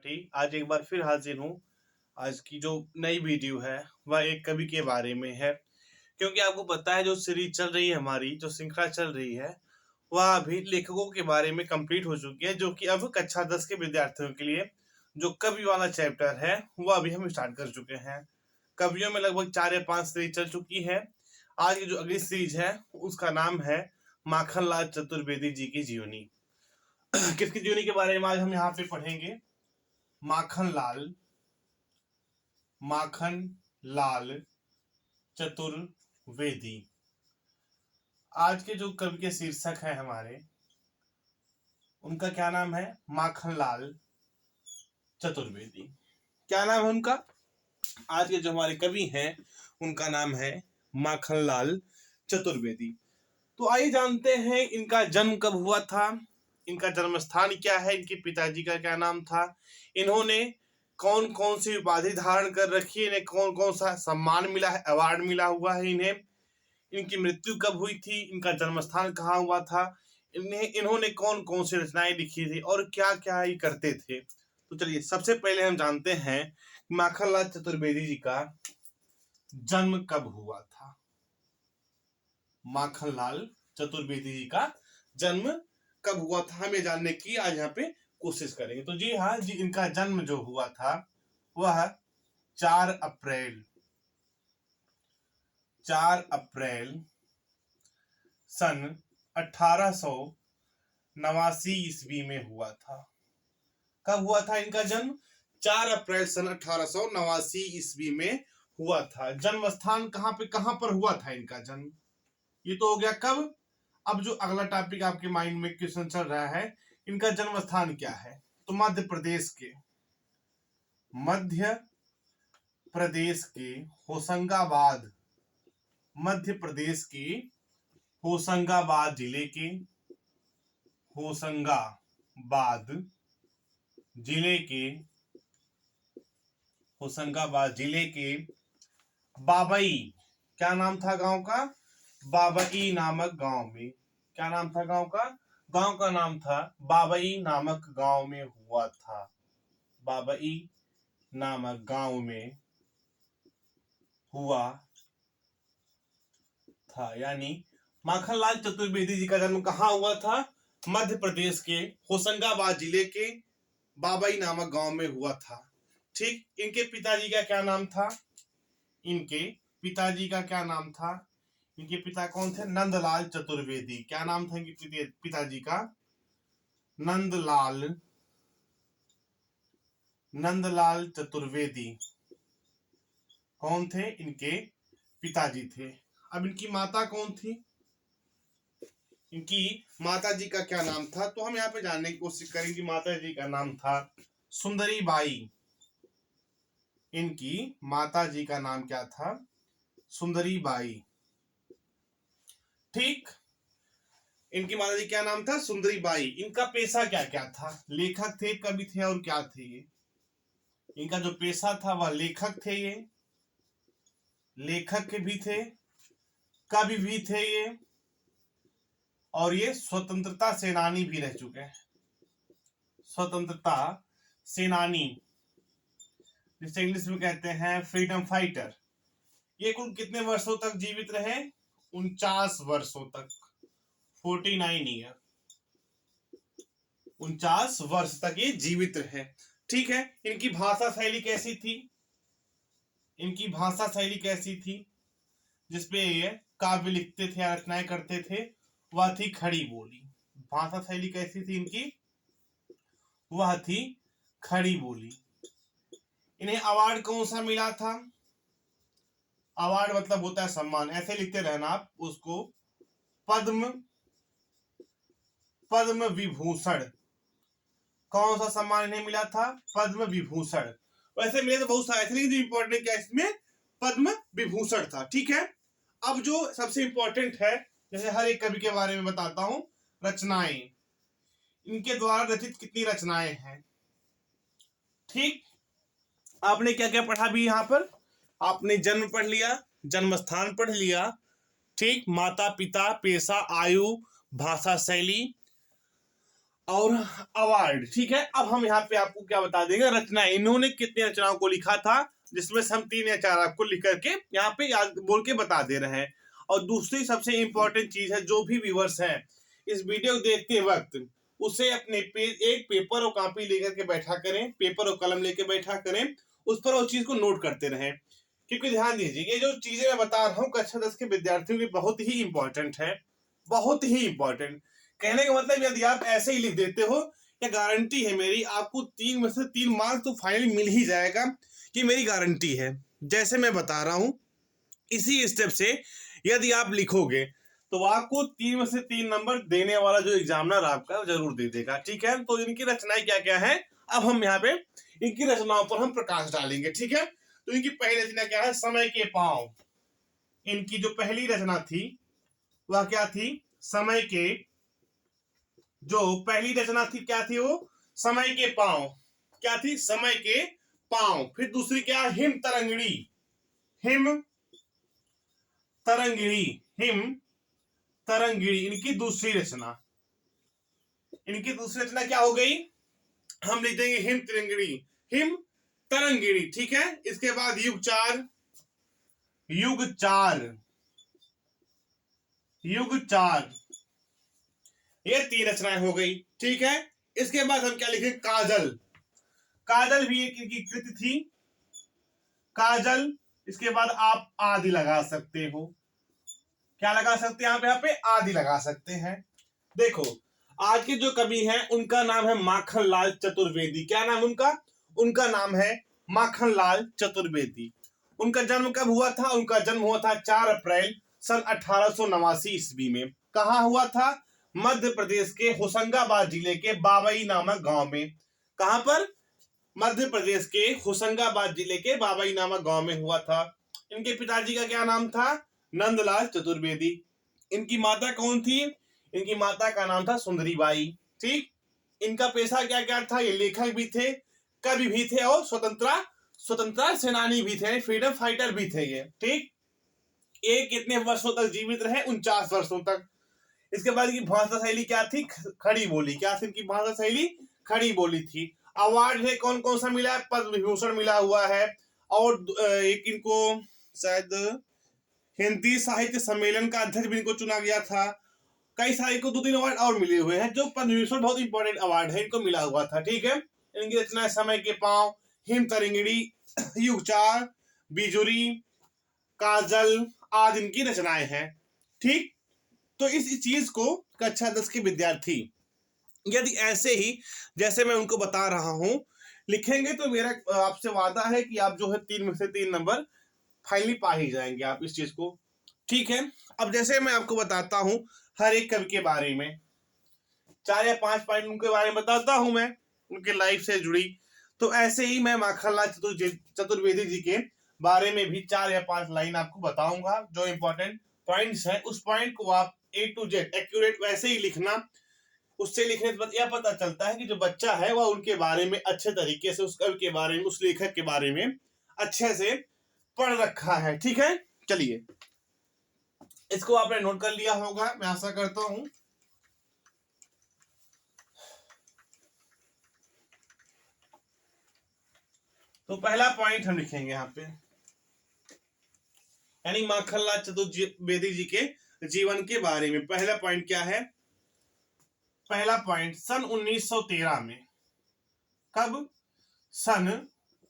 ठीक, आज एक बार फिर हाजिर हूँ। आज की जो नई वीडियो है वह एक कवि के बारे में है, क्योंकि आपको पता है जो सीरीज चल रही है, हमारी जो श्रृंखला चल रही है वह अभी लेखकों के बारे में कंप्लीट हो चुकी है, जो कि अब कक्षा 10 के विद्यार्थियों के लिए जो कवि वाला चैप्टर है वह अभी हम स्टार्ट कर चुके हैं। कवियों में लगभग 4 या 5 सीरीज चल चुकी है। आज की जो अगली सीरीज है उसका नाम है माखनलाल चतुर्वेदी जी की जीवनी। किसकी जीवनी के बारे में आज हम यहाँ पे पढ़ेंगे? माखनलाल चतुर्वेदी। आज के जो कवि के शीर्षक है हमारे, उनका क्या नाम है? माखनलाल चतुर्वेदी। क्या नाम है उनका? आज के जो हमारे कवि हैं उनका नाम है माखनलाल चतुर्वेदी। तो आइए जानते हैं इनका जन्म कब हुआ था, इनका जन्म स्थान क्या है, इनके पिताजी का क्या नाम था, इन्होंने कौन कौन सी उपाधि धारण कर रखी है, इन्हें कौन कौन सा सम्मान मिला है, अवार्ड मिला हुआ है इन्हें, इनकी मृत्यु कब हुई थी, इनका जन्म स्थान कहाँ हुआ था, इन्होंने कौन कौन सी रचनाएं लिखी थी और क्या क्या ये करते थे। तो चलिए सबसे पहले हम जानते हैं माखनलाल चतुर्वेदी जी का जन्म कब हुआ था। माखनलाल चतुर्वेदी जी का जन्म कब हुआ था, हमें जानने की आज यहाँ पे कोशिश करेंगे। तो जी हाँ जी, इनका जन्म जो हुआ था वह 4 अप्रैल सन 1889 ईस्वी में हुआ था। कब हुआ था इनका जन्म? 4 अप्रैल सन 1889 ईस्वी में हुआ था। जन्म स्थान कहां पर हुआ था इनका जन्म? ये तो हो गया कब। अब जो अगला टॉपिक आपके माइंड में क्वेश्चन चल रहा है, इनका जन्म स्थान क्या है? तो मध्य प्रदेश के होशंगाबाद, मध्य प्रदेश के होशंगाबाद जिले के बाबई, क्या नाम था गांव का? बाबई नामक गांव में। क्या नाम था गांव का? गांव का नाम था बाबई नामक गांव में हुआ था। बाबई नामक गांव में हुआ था। यानी माखनलाल चतुर्वेदी जी का जन्म कहाँ हुआ था? मध्य प्रदेश के होशंगाबाद जिले के बाबई नामक गांव में हुआ था। ठीक, इनके पिताजी का क्या नाम था? इनके पिता कौन थे? नंदलाल चतुर्वेदी। क्या नाम था इनके पिताजी का? नंदलाल चतुर्वेदी कौन थे? इनके पिताजी थे। अब इनकी माता कौन थी? इनकी माता जी का क्या नाम था? तो हम यहाँ पे जानने की कोशिश करेंगे। माता जी का नाम था सुंदरी बाई। इनकी माता जी का नाम क्या था? सुंदरी बाई। ठीक, इनकी माता जी क्या नाम था? सुंदरी बाई। इनका पेशा क्या क्या था? लेखक थे, कवि थे और क्या थे ये? इनका जो पेशा था वह लेखक थे। ये लेखक भी थे, कवि भी थे ये, और ये स्वतंत्रता सेनानी भी रह चुके हैं। स्वतंत्रता सेनानी, जिसे इंग्लिश में कहते हैं फ्रीडम फाइटर। ये कुल कितने वर्षों तक जीवित रहे? 49 वर्षों तक, 49 ईयर, 49 वर्ष तक ये जीवित रहे। ठीक है, इनकी भाषा शैली कैसी थी? जिसपे ये काव्य लिखते थे, रचनाएं करते थे, वह थी खड़ी बोली। भाषा शैली कैसी थी इनकी? वह थी खड़ी बोली। इन्हें अवार्ड कौन सा मिला था? अवार्ड मतलब होता है सम्मान, ऐसे लिखते रहना आप उसको। पद्म विभूषण। कौन सा सम्मान इन्हें मिला था? पद्म विभूषण। वैसे मिले तो बहुत सारे, जो इंपॉर्टेंट क्या इसमें? पद्म विभूषण था। ठीक है, अब जो सबसे इंपॉर्टेंट है, जैसे हर एक कवि के बारे में बताता हूं, रचनाएं। इनके द्वारा रचित कितनी रचनाएं हैं? ठीक, आपने क्या क्या पढ़ा भी यहाँ पर? आपने जन्म पढ़ लिया, जन्म स्थान पढ़ लिया, ठीक, माता पिता, पेशा, आयु, भाषा शैली, और अवार्ड। ठीक है, अब हम यहाँ पे आपको क्या बता देंगे, रचना, इन्होंने कितने रचनाओं को लिखा था, जिसमें से हम 3 या 4 आपको लिख करके यहाँ पे याद बोल के बता दे रहे हैं। और दूसरी सबसे इंपॉर्टेंट चीज है, जो भी व्यूअर्स हैं इस वीडियो देखते वक्त उसे अपने एक पेपर और कॉपी लेकर के बैठा करें, पेपर और कलम लेकर बैठा करें, उस पर उस चीज को नोट करते रहें। क्योंकि ध्यान दीजिए, ये जो चीजें मैं बता रहा हूँ कक्षा 10 के विद्यार्थियों के लिए बहुत ही इंपॉर्टेंट है, बहुत ही इंपॉर्टेंट। कहने का मतलब यदि आप ऐसे ही लिख देते हो, या गारंटी है मेरी, आपको 3 में से 3 मार्क्स तो फाइनली मिल ही जाएगा, कि मेरी गारंटी है। जैसे मैं बता रहा हूं इसी स्टेप से यदि आप लिखोगे तो आपको 3 में से 3 नंबर देने वाला जो एग्जामिनर आपका जरूर दे देगा। ठीक है, तो इनकी रचनाएं क्या क्या है, अब हम यहाँ पे इनकी रचनाओं पर हम प्रकाश डालेंगे। ठीक है, तो इनकी पहली रचना क्या है, समय के पांव। इनकी जो पहली रचना थी वह क्या थी, समय के, जो पहली रचना थी क्या थी वो, समय के पांव। क्या थी, समय के पांव। फिर दूसरी क्या, him Tarangini, him Tarangini, him Tarangini इनकी दूसरी रचना। इनकी दूसरी रचना क्या हो गई, हम लिख देंगे हिम तरंगिणी, हिम तरंगिणी। ठीक है, इसके बाद युग 4, युग 4, युग 4, ये 3 रचनाएं हो गई। ठीक है, इसके बाद हम क्या लिखेंगे, काजल। काजल भी एक इनकी कृति थी, काजल। इसके बाद आप आदि लगा सकते हो, क्या लगा सकते हैं आप यहाँ पे, आदि लगा सकते हैं। देखो, आज के जो कवि हैं उनका नाम है माखनलाल चतुर्वेदी। क्या नाम उनका, उनका नाम है माखनलाल चतुर्वेदी। उनका जन्म कब हुआ था, उनका जन्म हुआ था 4 अप्रैल सन 1889 ईस्वी में। कहाँ हुआ था, मध्य प्रदेश के होशंगाबाद जिले के बाबई नामक गांव में। कहां पर, मध्य प्रदेश के होशंगाबाद जिले के बाबई नामक गांव में हुआ था। इनके पिताजी का क्या नाम था, नंदलाल चतुर्वेदी। इनकी माता कौन थी, इनकी माता का नाम था सुंदरीबाई। ठीक, इनका पेशा क्या क्या था, ये लेखक भी थे, कवि भी थे, और स्वतंत्रता सेनानी भी थे, फ्रीडम फाइटर भी थे ये। ठीक, ये कितने वर्षों तक जीवित रहे, 49 वर्षों तक। इसके बाद की भाषा शैली क्या थी, खड़ी बोली। क्या थी इनकी भाषा शैली, खड़ी बोली थी। अवार्ड है कौन कौन सा मिला है, पद्म विभूषण मिला हुआ है, और एक इनको शायद हिंदी साहित्य सम्मेलन का अध्यक्ष भी इनको चुना गया था। कई सारे को 2-3 अवार्ड और मिले हुए हैं, जो पद्म विभूषण बहुत इंपॉर्टेंट अवार्ड है, इनको मिला हुआ था। ठीक है, इनकी रचना समय के पांव, हिम तरंगिणी, युग 4, बिजुरी, काजल आदि इनकी रचनाएं हैं। ठीक, तो इस चीज को कक्षा 10 के विद्यार्थी यदि ऐसे ही जैसे मैं उनको बता रहा हूं लिखेंगे, तो मेरा आपसे वादा है कि आप जो है 3 में से 3 नंबर फाइनली पा ही जाएंगे आप इस चीज को। ठीक है, अब जैसे मैं आपको बताता हूं हर एक कवि के बारे में, 4 या 5 पॉइंट उनके बारे में बताता हूं मैं, उनके लाइफ से जुड़ी। तो ऐसे ही मैं माखनलाल चतुर्वेदी जी के बारे में भी 4 या 5 लाइन आपको बताऊंगा, जो इंपॉर्टेंट पॉइंट्स है उस पॉइंट को आप A to Z एक्यूरेट वैसे ही लिखना। उससे लिखने से यह पता चलता है कि जो बच्चा है वह उनके बारे में अच्छे तरीके से, उस कवि के बारे में, उस लेखक के बारे में अच्छे से पढ़ रखा है। ठीक है, चलिए, इसको आपने नोट कर लिया होगा, मैं आशा करता हूं। तो पहला पॉइंट हम लिखेंगे यहाँ पे, यानी माखनलाल चतुर्वेदी जी के जीवन के बारे में पहला पॉइंट क्या है, पहला पॉइंट सन 1913 में, कब, सन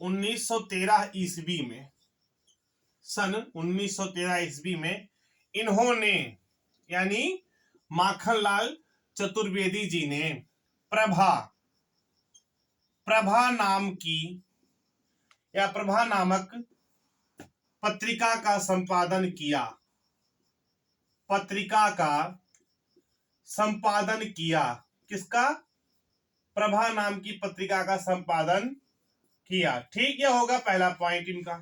1913 ईस्वी में, सन 1913 ईस्वी में इन्होंने, यानी माखनलाल चतुर्वेदी जी ने प्रभा, प्रभा नाम की या प्रभा नामक पत्रिका का संपादन किया, पत्रिका का संपादन किया। किसका, प्रभा नाम की पत्रिका का संपादन किया। ठीक, यह होगा पहला पॉइंट इनका।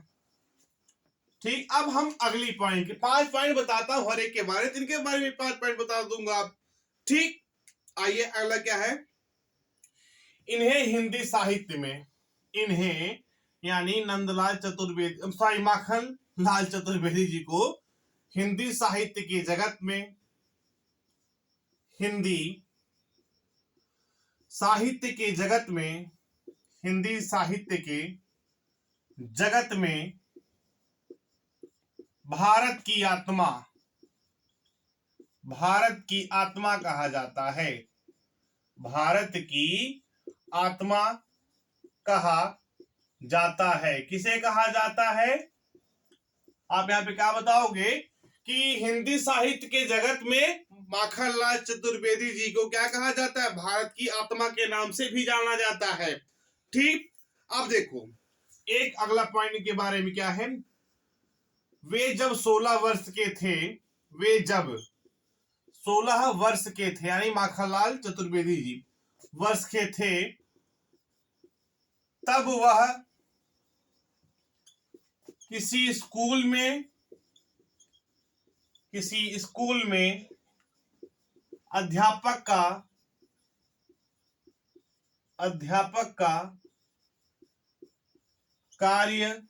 ठीक, अब हम अगली पॉइंट के 5 पॉइंट बताता हूं हर एक के बारे में, इनके बारे में 5 पॉइंट बता दूंगा आप। ठीक, आइए अगला क्या है, इन्हें हिंदी साहित्य में, इन्हें यानी नंदलाल चतुर्वेदी, सॉरी माखन लाल चतुर्वेदी जी को हिंदी साहित्य के जगत में, हिंदी साहित्य के जगत में, हिंदी साहित्य के जगत में भारत की आत्मा, भारत की आत्मा कहा जाता है। भारत की आत्मा कहा जाता है। किसे कहा जाता है? आप यहाँ पे क्या बताओगे कि हिंदी साहित्य के जगत में माखनलाल चतुर्वेदी जी को क्या कहा जाता है? भारत की आत्मा के नाम से भी जाना जाता है। ठीक, अब देखो एक अगला पॉइंट के बारे में क्या है। वे जब 16 वर्ष के थे, वे जब 16 वर्ष के थे, यानी माखनलाल चतुर्वेदी जी वर्ष के थे, तब वह किसी स्कूल में अध्यापक का कार्य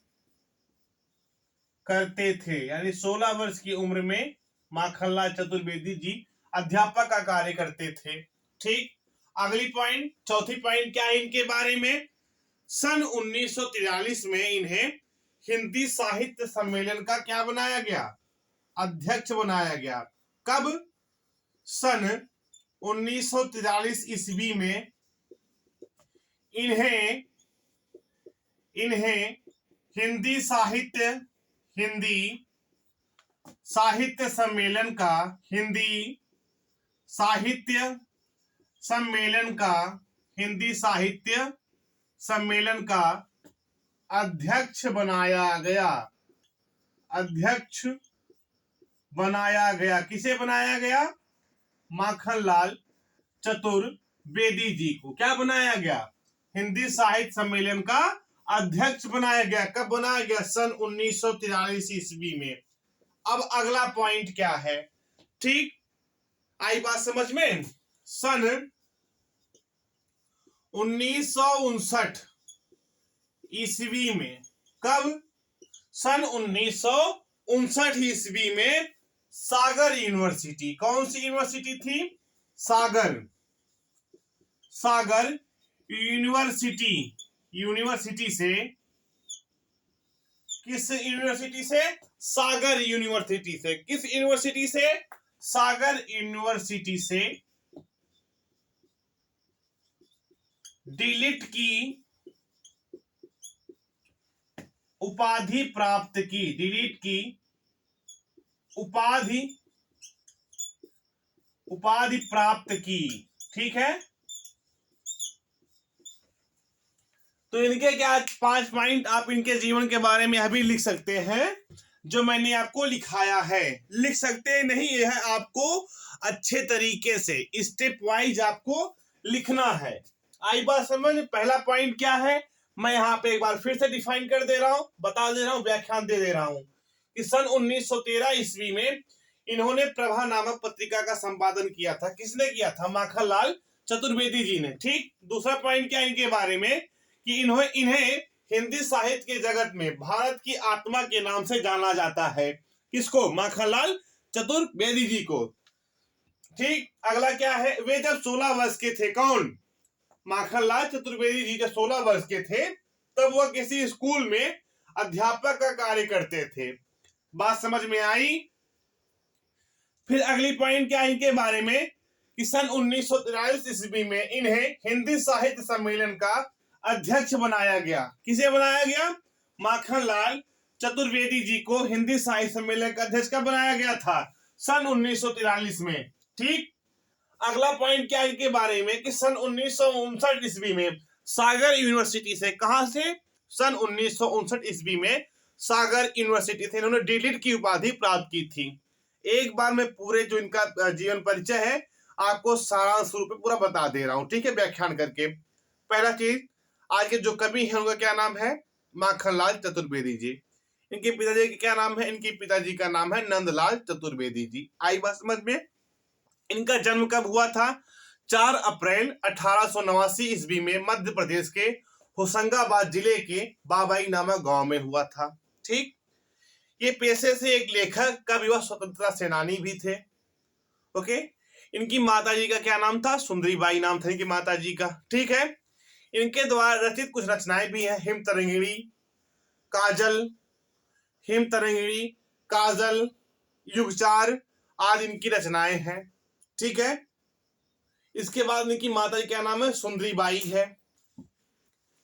करते थे। यानी 16 वर्ष की उम्र में माखनलाल चतुर्वेदी जी अध्यापक का कार्य करते थे। ठीक, अगली पॉइंट, चौथी पॉइंट क्या है इनके बारे में? सन 1943 में इन्हें हिंदी साहित्य सम्मेलन का क्या बनाया गया? अध्यक्ष बनाया गया। कब? सन 1943 ईस्वी में इन्हें हिंदी साहित्य सम्मेलन का अध्यक्ष बनाया गया। किसे बनाया गया? माखनलाल चतुर्वेदी जी को क्या बनाया गया? हिंदी साहित्य सम्मेलन का अध्यक्ष बनाया गया। कब बनाया गया? सन 1943 ईस्वी में। अब अगला पॉइंट क्या है? ठीक, आई बात समझ में? सन 1959 ईस्वी में, कब? सन 1959 ईस्वी में सागर यूनिवर्सिटी, कौन सी यूनिवर्सिटी थी? सागर यूनिवर्सिटी से, किस यूनिवर्सिटी से? सागर यूनिवर्सिटी से। किस यूनिवर्सिटी से? सागर यूनिवर्सिटी से डीलिट की उपाधि प्राप्त की। डीलिट की उपाधि प्राप्त की। ठीक है, तो इनके क्या 5 पॉइंट आप इनके जीवन के बारे में अभी लिख सकते हैं, जो मैंने आपको लिखाया है। लिख सकते नहीं, यह है आपको अच्छे तरीके से स्टेप वाइज आपको लिखना है। आई बात समझ? पहला पॉइंट क्या है मैं यहाँ पे एक बार फिर से डिफाइन कर दे रहा हूं, बता दे रहा हूं, व्याख्यान दे रहा हूं कि सन 1913 ईस्वी में इन्होंने प्रभा नामक पत्रिका का संपादन किया था। किसने किया था? माखनलाल चतुर्वेदी जी ने। ठीक, दूसरा पॉइंट क्या इनके बारे में कि इन्हें हिंदी साहित्य के जगत में भारत की आत्मा के नाम से जाना जाता है। किसको? माखनलाल चतुर्वेदी जी को। ठीक, अगला क्या है? वे जब 16 वर्ष के थे, कौन? माखनलाल चतुर्वेदी जी जब 16 वर्ष के थे, तब वह किसी स्कूल में अध्यापक का कार्य करते थे। बात समझ में आई? फिर अगली पॉइंट क्या है इनके बारे में कि सन 1943 ईस्वी में इन्हें हिंदी साहित्य सम्मेलन का अध्यक्ष बनाया गया। किसे बनाया गया? माखनलाल चतुर्वेदी जी को हिंदी साहित्य सम्मेलन का अध्यक्ष कब बनाया गया था? सन 1943 में। ठीक, अगला पॉइंट क्या है इनके बारे में कि सन 1959 ईस्वी में सागर यूनिवर्सिटी से, कहां से? सन 1959 ईस्वी में सागर यूनिवर्सिटी से इन्होंने डीलिट की उपाधि प्राप्त की थी। एक बार मैं पूरे जो इनका जीवन परिचय है आपको सारांश रूप में पूरा बता दे रहा हूं, ठीक है, व्याख्यान करके। पहला चीज, आज के जो कवि हैं उनका क्या नाम है? माखनलाल चतुर्वेदी जी। इनके पिताजी का क्या नाम है? इनके पिताजी का नाम है नंदलाल चतुर्वेदी जी। आई बात समझ में? इनका जन्म कब हुआ था? 4 अप्रैल 1889 ईस्वी में मध्य प्रदेश के होशंगाबाद जिले के बाबाई नामक गांव में हुआ था। ठीक, ये पेशे से एक लेखक, कवि व स्वतंत्रता सेनानी भी थे। ओके, इनकी माता जी का क्या नाम था? सुंदरीबाई नाम था इनकी माता जी का। ठीक है, इनके द्वारा रचित कुछ रचनाएं भी हैं। हिम तरंगिणी, काजल, हिम तरंगिणी, काजल, युगचार आदि इनकी रचनाएं हैं। ठीक है, इसके बाद इनकी माता जी क्या नाम है? सुंदरीबाई है।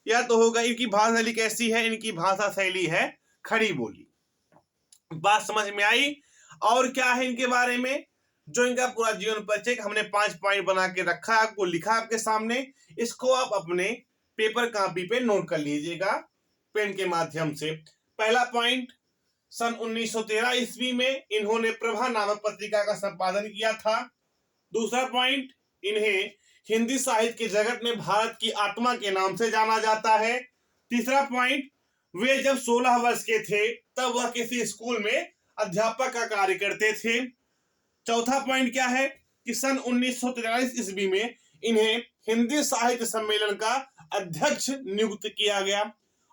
यह तो होगा। इनकी भाषा शैली कैसी है? इनकी भाषा शैली है खड़ी बोली। बात समझ में आई? और क्या है इनके बारे में? जो इनका पूरा जीवन परिचय हमने 5 पॉइंट बना के रखा है, आपको लिखा आपके सामने। इसको आप अपने पेपर कॉपी पे नोट कर लीजिएगा पेन के माध्यम से। पहला पॉइंट, सन 1913 ईस्वी में इन्होंने प्रभा नामक पत्रिका का संपादन किया था। दूसरा पॉइंट, इन्हें हिंदी साहित्य के जगत में भारत की आत्मा के नाम से जाना जाता है। तीसरा पॉइंट, वे जब 16 वर्ष के थे तब वह किसी स्कूल में अध्यापक का कार्य करते थे। चौथा पॉइंट क्या है कि सन 1943 ईस्वी में इन्हें हिंदी साहित्य सम्मेलन का अध्यक्ष नियुक्त किया गया।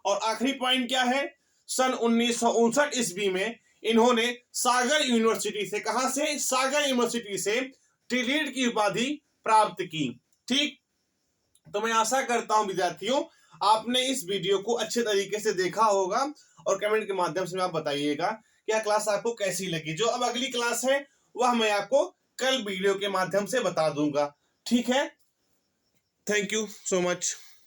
और आखिरी पॉइंट क्या है? सन 1959 ईस्वी में इन्होंने सागर यूनिवर्सिटी से, कहां से? सागर यूनिवर्सिटी से टिलीट की उपाधि प्राप्त की। ठीक, तो मैं आशा करता हूं विद्यार्थियों आपने इस वीडियो को अच्छे तरीके से देखा होगा और कमेंट के माध्यम से आप बताइएगा क्या क्लास आपको कैसी लगी। जो अब अगली क्लास है वह मैं आपको कल वीडियो के माध्यम से बता दूंगा। ठीक है, थैंक यू सो मच।